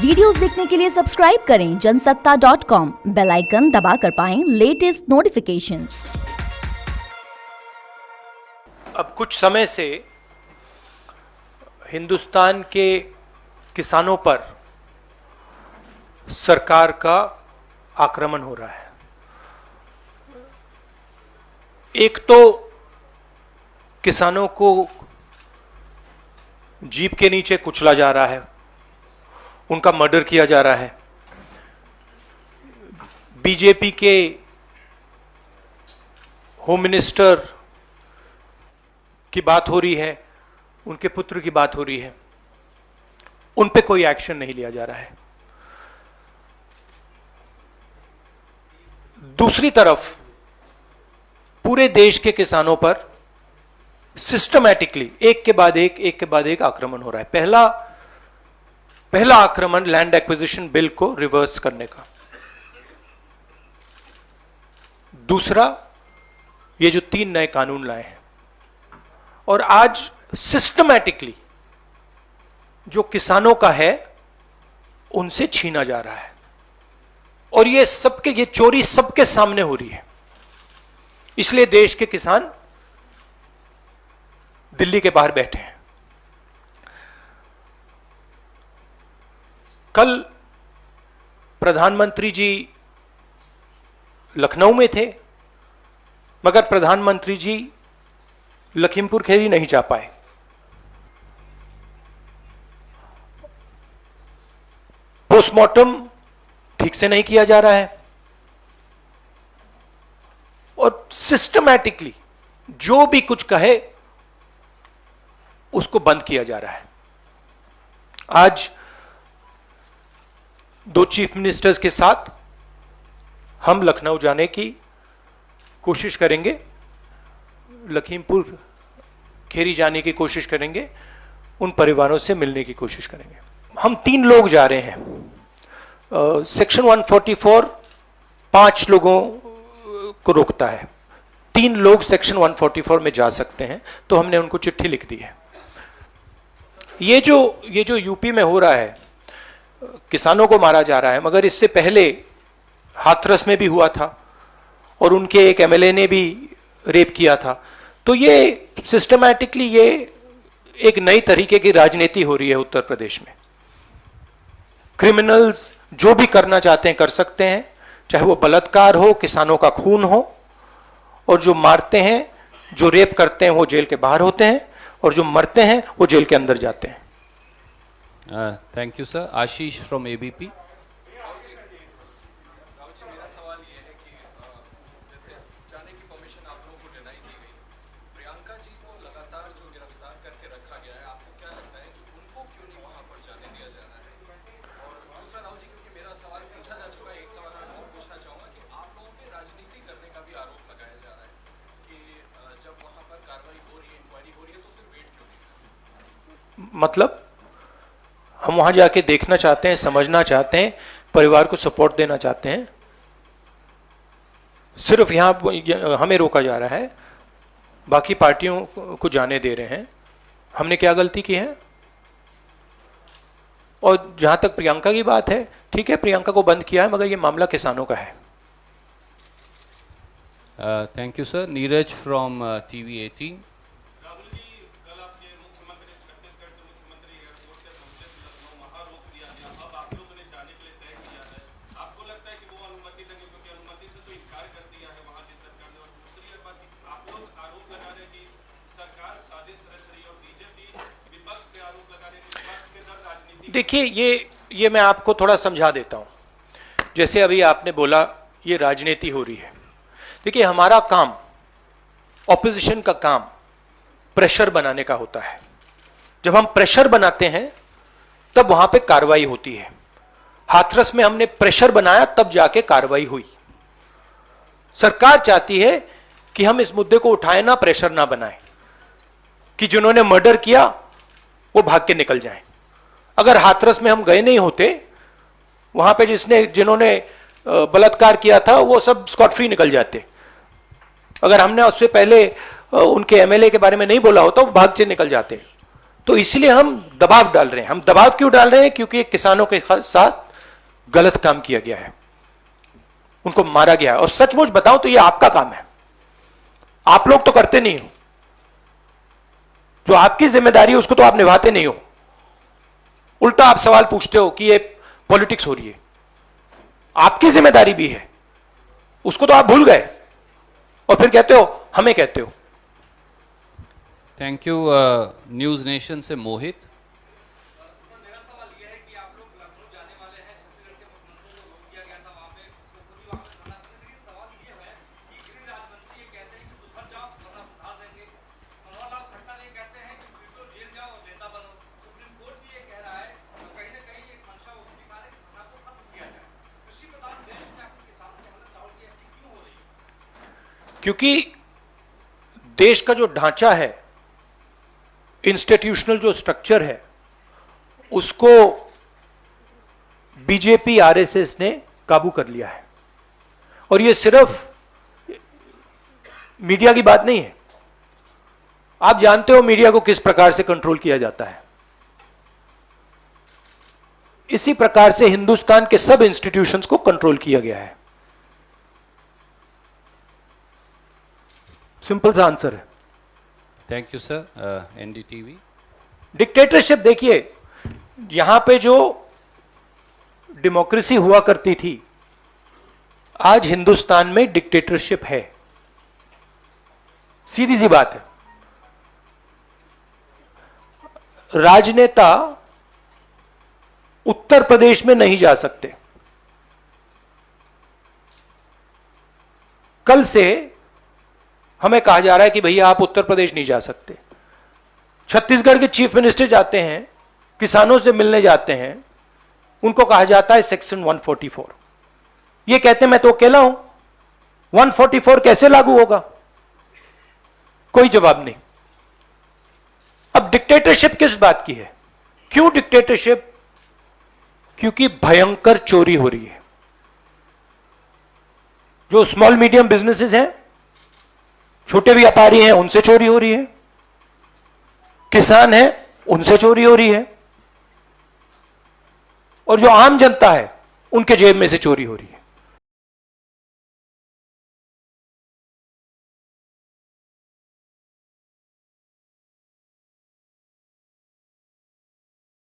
Videos देखने के लिए सब्सक्राइब करें जनसत्ता.com, बेल आइकन दबाकर पाएं लेटेस्ट नोटिफिकेशंस। अब कुछ समय से हिंदुस्तान के किसानों पर सरकार का आक्रमण हो रहा है। एक तो किसानों को जीप के नीचे कुचला जा रहा है, उनका मर्डर किया जा रहा है। बीजेपी के होम मिनिस्टर की बात हो रही है, उनके पुत्र की बात हो रही है, उन पे कोई एक्शन नहीं लिया जा रहा है। दूसरी तरफ पूरे देश के किसानों पर सिस्टमैटिकली एक के बाद एक आक्रमण हो रहा है। पहला आक्रमण लैंड एक्विजिशन बिल को रिवर्स करने का, दूसरा ये जो 3 नए कानून लाए हैं, और आज सिस्टमैटिकली जो किसानों का है उनसे छीना जा रहा है। और ये चोरी सबके सामने हो रही है। इसलिए देश के किसान दिल्ली के बाहर बैठे हैं। कल प्रधानमंत्री जी लखनऊ में थे, मगर प्रधानमंत्री जी लखीमपुर खीरी नहीं जा पाए। पोस्टमार्टम ठीक से नहीं किया जा रहा है और सिस्टमैटिकली जो भी कुछ कहे उसको बंद किया जा रहा है। आज 2 चीफ मिनिस्टर्स के साथ हम लखनऊ जाने की कोशिश करेंगे, लखीमपुर खीरी जाने की कोशिश करेंगे, उन परिवारों से मिलने की कोशिश करेंगे। हम 3 लोग जा रहे हैं। सेक्शन 144 5 लोगों को रोकता है, 3 लोग सेक्शन 144 में जा सकते हैं, तो हमने उनको चिट्ठी लिख दी है। ये जो यूपी में हो रहा है, किसानों को मारा जा रहा है, मगर इससे पहले हाथरस में भी हुआ था और उनके एक एमएलए ने भी रेप किया था। तो ये सिस्टमैटिकली ये एक नई तरीके की राजनीति हो रही है उत्तर प्रदेश में। क्रिमिनल्स जो भी करना चाहते हैं कर सकते हैं, चाहे वो बलात्कार हो, किसानों का खून हो, और जो मारते हैं, जो रेप करते हैं वो जेल के बाहर होते हैं, और जो मरते हैं वो जेल के अंदर जाते हैं। Thank you sir. Ashish from ABP. मतलब हम वहां जाके देखना चाहते हैं, समझना चाहते हैं, परिवार को सपोर्ट देना चाहते हैं। सिर्फ यहां हमें रोका जा रहा है, बाकी पार्टियों को जाने दे रहे हैं। हमने क्या गलती की है? और जहां तक प्रियंका की बात है, ठीक है, प्रियंका को बंद किया है, मगर यह मामला किसानों का है। Thank you sir. Neeraj from TV 18। देखिए, ये मैं आपको थोड़ा समझा देता हूं। जैसे अभी आपने बोला ये राजनीति हो रही है। देखिए, हमारा काम, ऑपोजिशन का काम प्रेशर बनाने का होता है। जब हम प्रेशर बनाते हैं तब वहां पे कार्रवाई होती है। हाथरस में हमने प्रेशर बनाया, तब जाके कार्रवाई हुई। सरकार चाहती है कि हम इस मुद्दे को उठाएं ना, प्रेशर ना बनाएं, कि जिन्होंने मर्डर किया वो भाग के निकल जाएं। अगर हाथरस में हम गए नहीं होते, वहां पे जिन्होंने बलात्कार किया था वो सब स्कॉट फ्री निकल जाते। अगर हमने उससे पहले उनके एमएलए के बारे में नहीं बोला होता, वो भाग से निकल जाते। तो इसलिए हम दबाव डाल रहे हैं। हम दबाव क्यों डाल रहे हैं? क्योंकि एक किसानों के साथ गलत काम किया गया है, उनको मारा गया है। और सचमुच बताऊं तो ये आपका काम है, आप लोग तो करते नहीं हो। जो आपकी जिम्मेदारी है उसको तो आप निभाते नहीं हो। उल्टा आप सवाल पूछते हो कि ये पॉलिटिक्स हो रही है। आपकी जिम्मेदारी भी है, उसको तो आप भूल गए और फिर कहते हो हमें कहते हो। Thank you. न्यूज़ नेशन से मोहित। क्योंकि देश का जो ढांचा है, इंस्टीट्यूशनल जो स्ट्रक्चर है, उसको बीजेपी आरएसएस ने काबू कर लिया है। और ये सिर्फ मीडिया की बात नहीं है। आप जानते हो मीडिया को किस प्रकार से कंट्रोल किया जाता है। इसी प्रकार से हिंदुस्तान के सब इंस्टीट्यूशंस को कंट्रोल किया गया है। सिंपल सा आंसर है। Thank you sir. NDTV. Dictatorship देखिए, यहां पे जो डेमोक्रेसी हुआ करती थी, आज हिंदुस्तान में डिक्टेटरशिप है। सीधी सी बात है। राजनेता उत्तर प्रदेश में नहीं जा सकते। कल से हमें कहा जा रहा है कि भैया आप उत्तर प्रदेश नहीं जा सकते। छत्तीसगढ़ के चीफ मिनिस्टर जाते हैं, किसानों से मिलने जाते हैं, उनको कहा जाता है सेक्शन 144। ये कहते हैं मैं तो अकेला हूं, 144 कैसे लागू होगा? कोई जवाब नहीं। अब डिक्टेटरशिप किस बात की है? क्यों डिक्टेटरशिप? क्योंकि भयंकर चोरी हो रही है। जो स्मॉल मीडियम बिजनेसेस हैं, छोटे व्यापारी हैं, उनसे चोरी हो रही है। किसान हैं, उनसे चोरी हो रही है। और जो आम जनता है, उनके जेब में से चोरी हो रही है।